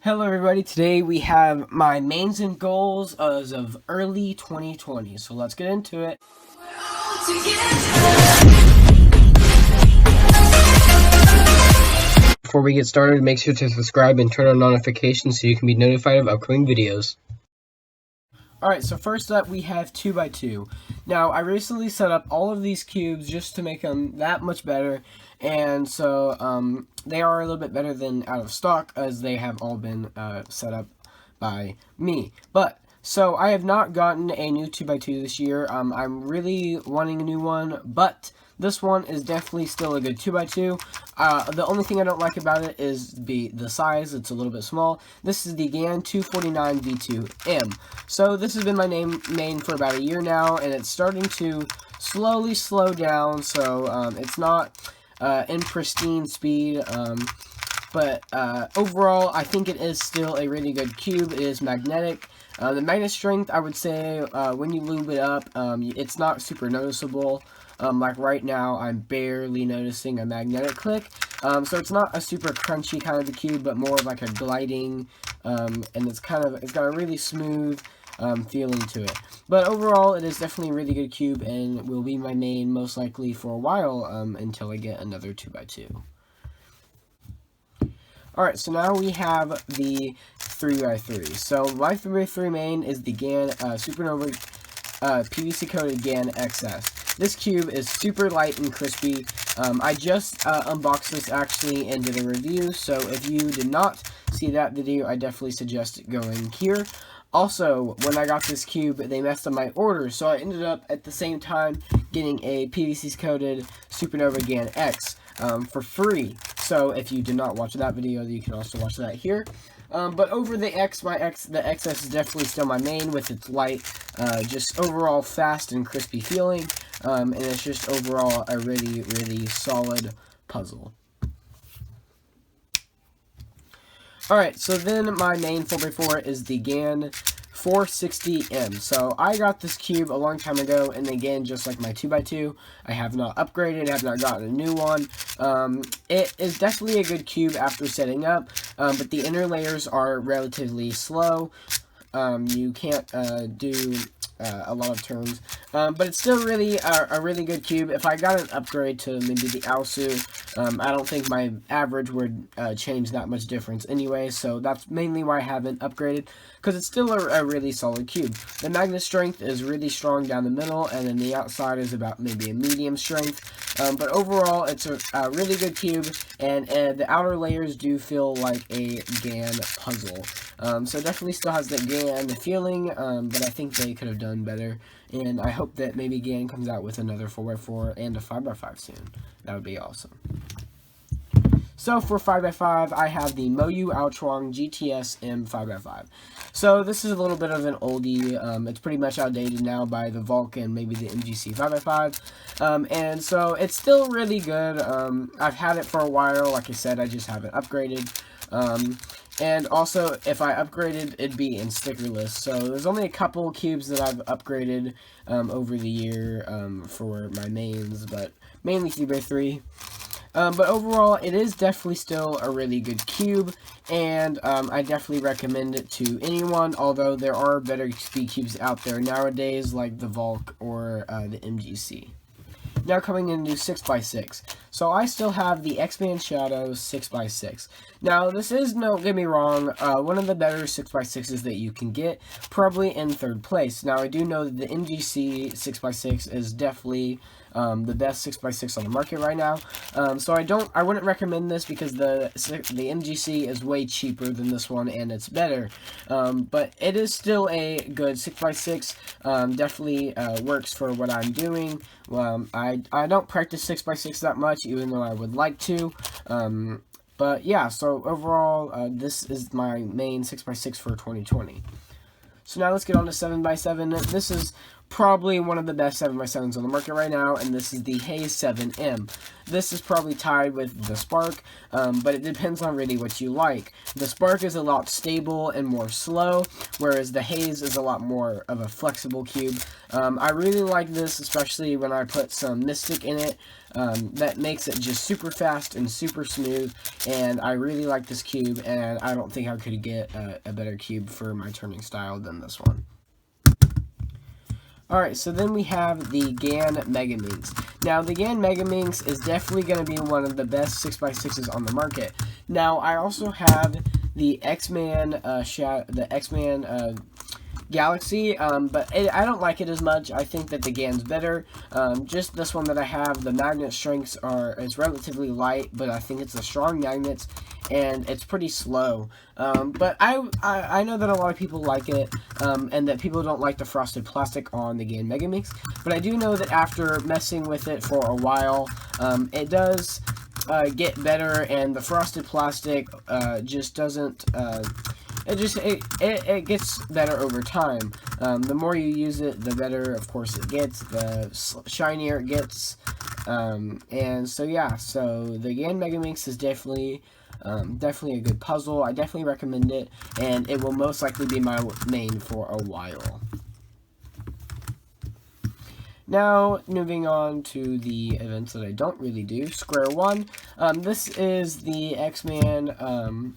Hello everybody, today we have my mains and goals as of early 2020, so let's get into it. Before we get started, make sure to subscribe and turn on notifications so you can be notified of upcoming videos. Alright, so first up we have 2x2. Now, I recently set up all of these cubes just to make them that much better, and so they are a little bit better than out of stock as they have all been set up by me. So I have not gotten a new 2x2 this year. I'm really wanting a new one, but this one is definitely still a good 2x2. The only thing I don't like about it is the size. It's a little bit small. This is the GAN 249 V2M. So this has been my main for about a year now, and it's starting to slowly slow down. So it's not in pristine speed. But overall, I think it is still a really good cube. It is magnetic. The magnet strength, I would say, when you lube it up, it's not super noticeable. Like right now, I'm barely noticing a magnetic click. So it's not a super crunchy kind of a cube, but more of like a gliding, and it's got a really smooth feeling to it. But overall, it is definitely a really good cube, and will be my main most likely for a while, until I get another 2x2. Alright, so now we have the 3x3. So my 3x3 main is the GAN Supernova PVC coated GAN XS. This cube is super light and crispy. I just unboxed this actually and did a review, so if you did not see that video, I definitely suggest going here. Also, when I got this cube, they messed up my order, so I ended up at the same time getting a PVC coated Supernova GAN X for free. So if you did not watch that video, you can also watch that here. But over the the XS is definitely still my main with its light, just overall fast and crispy feeling, and it's just overall a really, really solid puzzle. Alright, so then my main 4x4 is the GAN 460M. So I got this cube a long time ago, and again, just like my 2x2, I have not upgraded, I have not gotten a new one. It is definitely a good cube after setting up, but the inner layers are relatively slow. You can't do a lot of turns, but it's still really a really good cube. If I got an upgrade to maybe the Aosu, I don't think my average would change that much difference anyway, so that's mainly why I haven't upgraded, because it's still a really solid cube. The magnet strength is really strong down the middle, and then the outside is about maybe a medium strength, but overall it's a really good cube, and the outer layers do feel like a GAN puzzle. So definitely still has the GAN feeling, but I think they could have done better, and I hope that maybe GAN comes out with another 4x4 and a 5x5 soon. That would be awesome. So for 5x5, I have the Moyu Ultron GTS M 5x5. So this is a little bit of an oldie. It's pretty much outdated now by the Vulcan, maybe the MGC 5x5. And so it's still really good. I've had it for a while. Like I said, I just haven't upgraded. And also, if I upgraded, it'd be in stickerless. So there's only a couple cubes that I've upgraded over the year for my mains, but mainly 3x3. But overall, it is definitely still a really good cube, and I definitely recommend it to anyone, although there are better speed cubes out there nowadays, like the Vulc or the MGC. Now coming into 6x6. So I still have the X-Man Shadow 6x6. Now this is, don't get me wrong, one of the better 6x6s that you can get, probably in third place. Now I do know that the MGC 6x6 is definitely the best 6x6 on the market right now. So I wouldn't recommend this because the MGC is way cheaper than this one and it's better. But it is still a good 6x6. Definitely works for what I'm doing. I don't practice 6x6 that much, even though I would like to. But yeah, so overall, this is my main 6x6 for 2020. So now let's get on to 7x7. This is probably one of the best 7x7s on the market right now, and this is the Haze 7M. This is probably tied with the Spark, but it depends on really what you like. The Spark is a lot stable and more slow, whereas the Haze is a lot more of a flexible cube. I really like this, especially when I put some Mystic in it. that makes it just super fast and super smooth, and I really like this cube, and I don't think I could get a better cube for my turning style than this one. Alright, so then we have the GAN Mega Minx. Now, the GAN Mega Minx is definitely going to be one of the best 6x6s on the market. Now, I also have the X-Man, Galaxy, but I don't like it as much. I think that the GAN's better. Just this one that I have, the magnet strengths is relatively light, but I think it's a strong magnets, and it's pretty slow. But I know that a lot of people like it, and that people don't like the frosted plastic on the GAN Mega Minx, but I do know that after messing with it for a while, it does get better, and the frosted plastic just doesn't... It gets better over time. The more you use it, the better, of course, it gets, the shinier it gets. And so, yeah, so the GAN Mega Minx is definitely a good puzzle. I definitely recommend it, and it will most likely be my main for a while. Now, moving on to the events that I don't really do. Square One. This is the X-Man,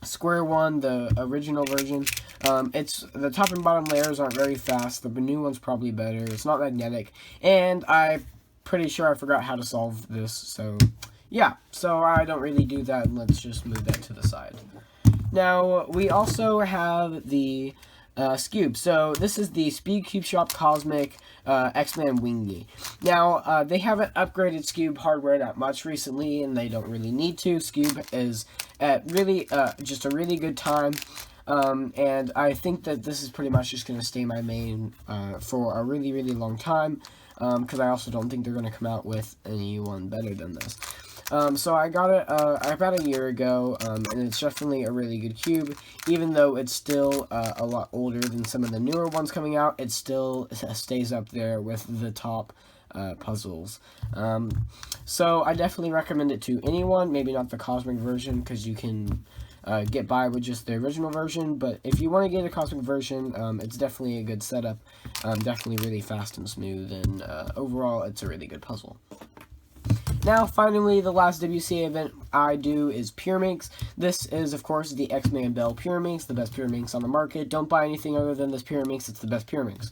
Square One, the original version. It's the top and bottom layers aren't very fast. The new one's probably better. It's not magnetic, and I'm pretty sure I forgot how to solve this. So, yeah. So I don't really do that. Let's just move that to the side. Now we also have the Scoob. So this is the Speed Cube Shop Cosmic X-Man Wingy. Now, they haven't upgraded Scoob hardware that much recently, and they don't really need to. Scoob is at really just a really good time, and I think that this is pretty much just going to stay my main for a really, really long time, because I also don't think they're going to come out with anyone better than this. So I got it about a year ago, and it's definitely a really good cube. Even though it's still a lot older than some of the newer ones coming out, it still stays up there with the top puzzles. So I definitely recommend it to anyone, maybe not the Cosmic version, because you can get by with just the original version, but if you want to get a Cosmic version, it's definitely a good setup, definitely really fast and smooth, and overall it's a really good puzzle. Now, finally, the last WCA event I do is Pure Minx. This is, of course, the X-Man Bell Pure Minx, the best Pure Minx on the market. Don't buy anything other than this Pure Minx. It's the best Pure Minx.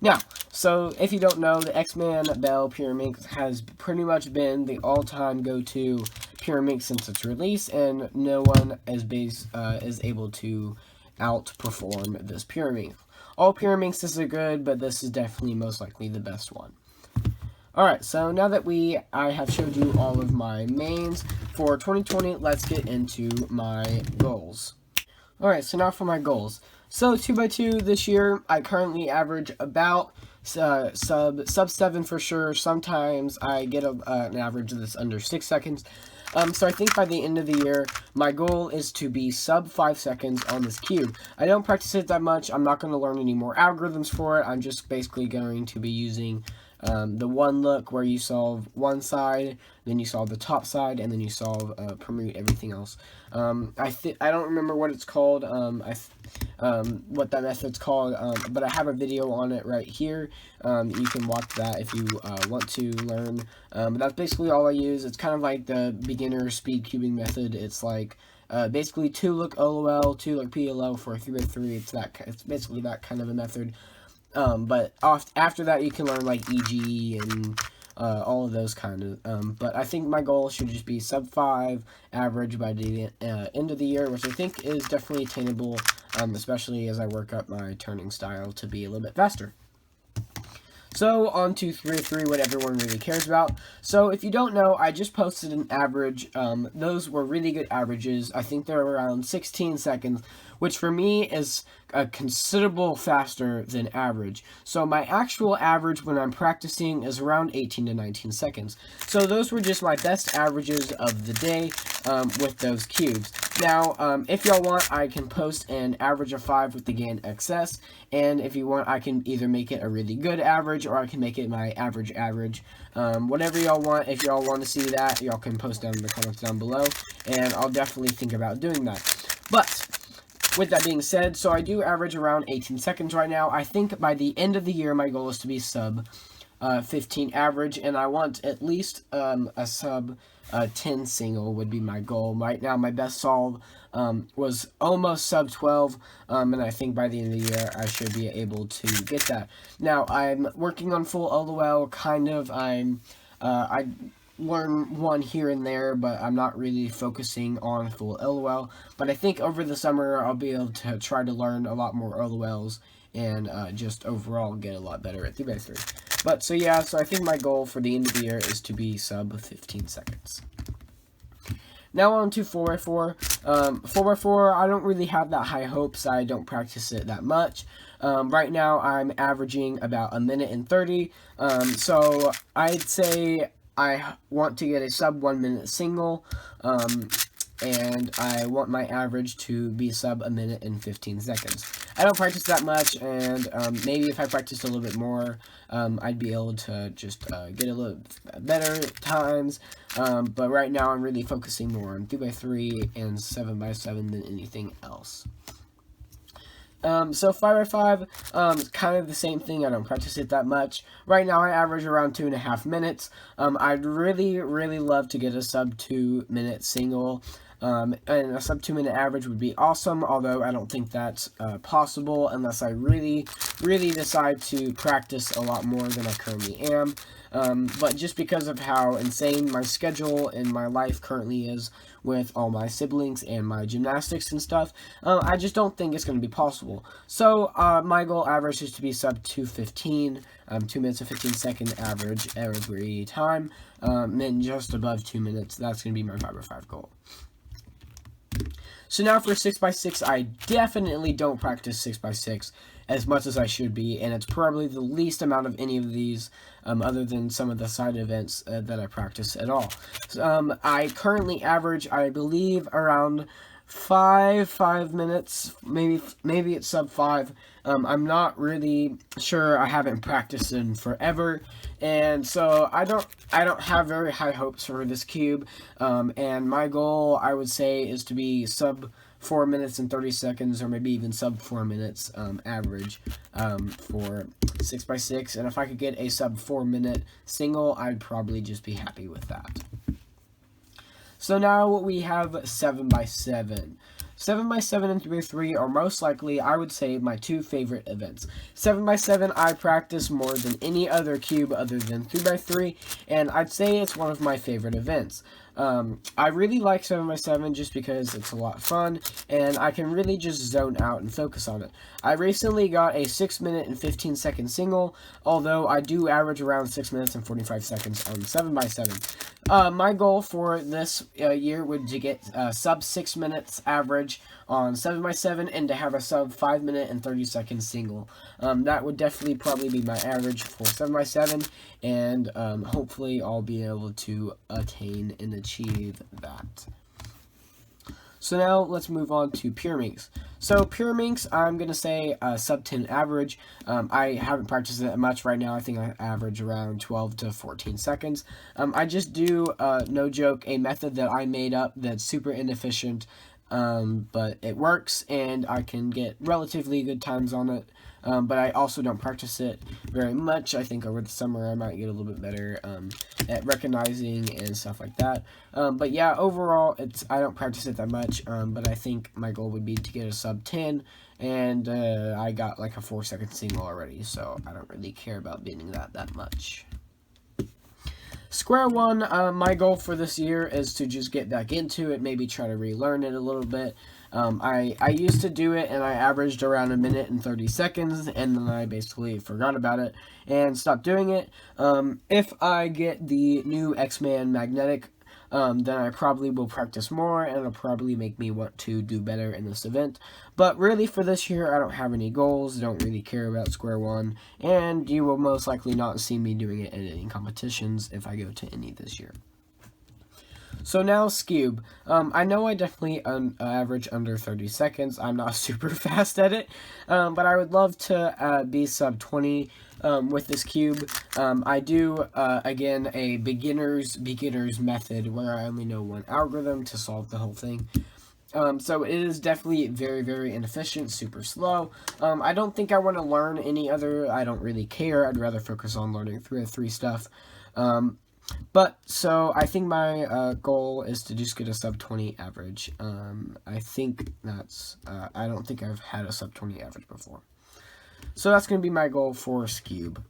Now, so if you don't know, the X-Man Bell Pure Minx has pretty much been the all-time go-to Pure Minx since its release, and no one is able to outperform this Pure Minx. All Pure Minxes are good, but this is definitely most likely the best one. Alright, so now that I have showed you all of my mains for 2020, let's get into my goals. Alright, so now for my goals. So 2x2 this year, I currently average about sub 7 for sure. Sometimes I get an average that's under 6 seconds. So I think by the end of the year, my goal is to be sub 5 seconds on this cube. I don't practice it that much. I'm not going to learn any more algorithms for it. I'm just basically going to be using the one look where you solve one side, then you solve the top side, and then you solve permute everything else. I don't remember what it's called, what that method's called, but I have a video on it right here. You can watch that if you want to learn. But that's basically all I use. It's kind of like the beginner speed cubing method. It's like basically 2 look LOL, 2 look PLO for a 3x3. It's basically that kind of a method. But after that, you can learn like EG and all of those kind of. But I think my goal should just be sub 5 average by the end of the year, which I think is definitely attainable, especially as I work up my turning style to be a little bit faster. So, on to 3x3, what everyone really cares about. So, if you don't know, I just posted an average. Those were really good averages. I think they're around 16 seconds, which for me is a considerable faster than average. So, my actual average when I'm practicing is around 18 to 19 seconds. So, those were just my best averages of the day with those cubes. Now, if y'all want, I can post an average of 5 with the GAN XS, and if you want, I can either make it a really good average, or I can make it my average. Whatever y'all want. If y'all want to see that, y'all can post down in the comments down below, and I'll definitely think about doing that. But, with that being said, so I do average around 18 seconds right now. I think by the end of the year, my goal is to be sub 15 average, and I want at least a sub 10 single would be my goal. Right now, my best solve was almost sub 12, and I think by the end of the year, I should be able to get that. Now, I'm working on full LOL, kind of. I learn one here and there, but I'm not really focusing on full LOL. But I think over the summer, I'll be able to try to learn a lot more LOLs and just overall get a lot better at 3x3. But so yeah, so I think my goal for the end of the year is to be sub 15 seconds. Now on to 4x4. 4x4, I don't really have that high hopes. I don't practice it that much. Right now, I'm averaging about 1:30. So I'd say I want to get a sub 1 minute single. And I want my average to be sub 1:15. I don't practice that much, and maybe if I practiced a little bit more, I'd be able to just get a little better times, but right now I'm really focusing more on 3x3 and 7x7 than anything else. So 5x5, kind of the same thing. I don't practice it that much. Right now I average around 2.5 minutes. I'd really love to get a sub 2 minute single. And a sub 2 minute average would be awesome, although I don't think that's possible unless I really decide to practice a lot more than I currently am. But just because of how insane my schedule and my life currently is with all my siblings and my gymnastics and stuff, I just don't think it's going to be possible. So my goal average is to be sub 2:15, 2 minutes and 15 second average every time, and just above 2 minutes. That's going to be my 5x5 goal. So now for 6x6, I definitely don't practice 6x6 as much as I should be, and it's probably the least amount of any of these, other than some of the side events that I practice at all. I currently average, I believe, around 5 minutes, maybe it's sub 5. I'm not really sure. I haven't practiced in forever, and so I don't have very high hopes for this cube. And my goal, I would say, is to be sub 4 minutes and 30 seconds, or maybe even sub 4 minutes average for 6x6. And if I could get a sub 4 minute single, I'd probably just be happy with that. So now we have 7x7. 7x7 and 3x3 are most likely, I would say, my two favorite events. 7x7 I practice more than any other cube other than 3x3, and I'd say it's one of my favorite events. I really like 7x7 just because it's a lot of fun, and I can really just zone out and focus on it. I recently got a 6 minute and 15 second single, although I do average around 6 minutes and 45 seconds on 7x7. My goal for this year would to get sub 6 minutes average on 7x7 and to have a sub 5 minute and 30 second single. That would definitely probably be my average for 7x7, and hopefully I'll be able to attain and achieve that. So now let's move on to pure minks. So pure minks, I'm going to say sub 10 average. I haven't practiced it much right now. I think I average around 12 to 14 seconds. I just do, no joke, a method that I made up that's super inefficient, but it works, and I can get relatively good times on it. But I also don't practice it very much. I think over the summer I might get a little bit better at recognizing and stuff like that. But yeah, overall, I don't practice it that much, but I think my goal would be to get a sub 10, and I got like a 4 second single already, so I don't really care about beating that much. Square one, my goal for this year is to just get back into it, maybe try to relearn it a little bit. I used to do it, and I averaged around 1 minute and 30 seconds, and then I basically forgot about it and stopped doing it. If I get the new X-Man magnetic, then I probably will practice more, and it'll probably make me want to do better in this event. But really, for this year, I don't have any goals, don't really care about square one, and you will most likely not see me doing it in any competitions if I go to any this year. So now Scube. I know I definitely average under 30 seconds. I'm not super fast at it, but I would love to be sub 20 with this cube. I do, again, a beginner's method where I only know one algorithm to solve the whole thing. So it is definitely very, very inefficient, super slow. I don't think I want to learn any other. I don't really care. I'd rather focus on learning 303 stuff. But so I think my goal is to just get a sub 20 average. I think that's, I don't think I've had a sub 20 average before. So that's going to be my goal for Scube.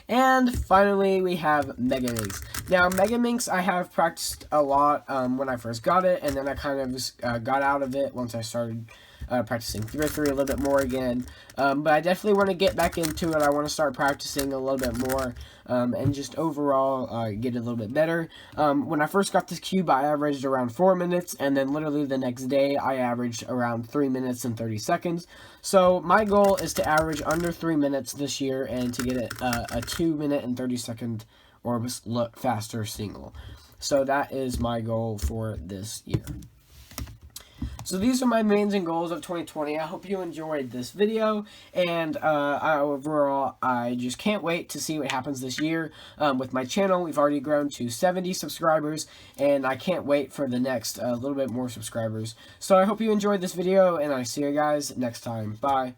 And finally, we have Mega Minx. Now, Mega Minx, I have practiced a lot when I first got it, and then I kind of got out of it once I started practicing 303 a little bit more again. But I definitely want to get back into it. I want to start practicing a little bit more and just overall get a little bit better. When I first got this cube, I averaged around 4 minutes, and then literally the next day, I averaged around 3 minutes and 30 seconds. So my goal is to average under 3 minutes this year and to get a 2 minute and 30 second or faster single. So that is my goal for this year. So these are my mains and goals of 2020. I hope you enjoyed this video, and overall, I just can't wait to see what happens this year with my channel. We've already grown to 70 subscribers, and I can't wait for the next little bit more subscribers. So I hope you enjoyed this video, and I see you guys next time. Bye.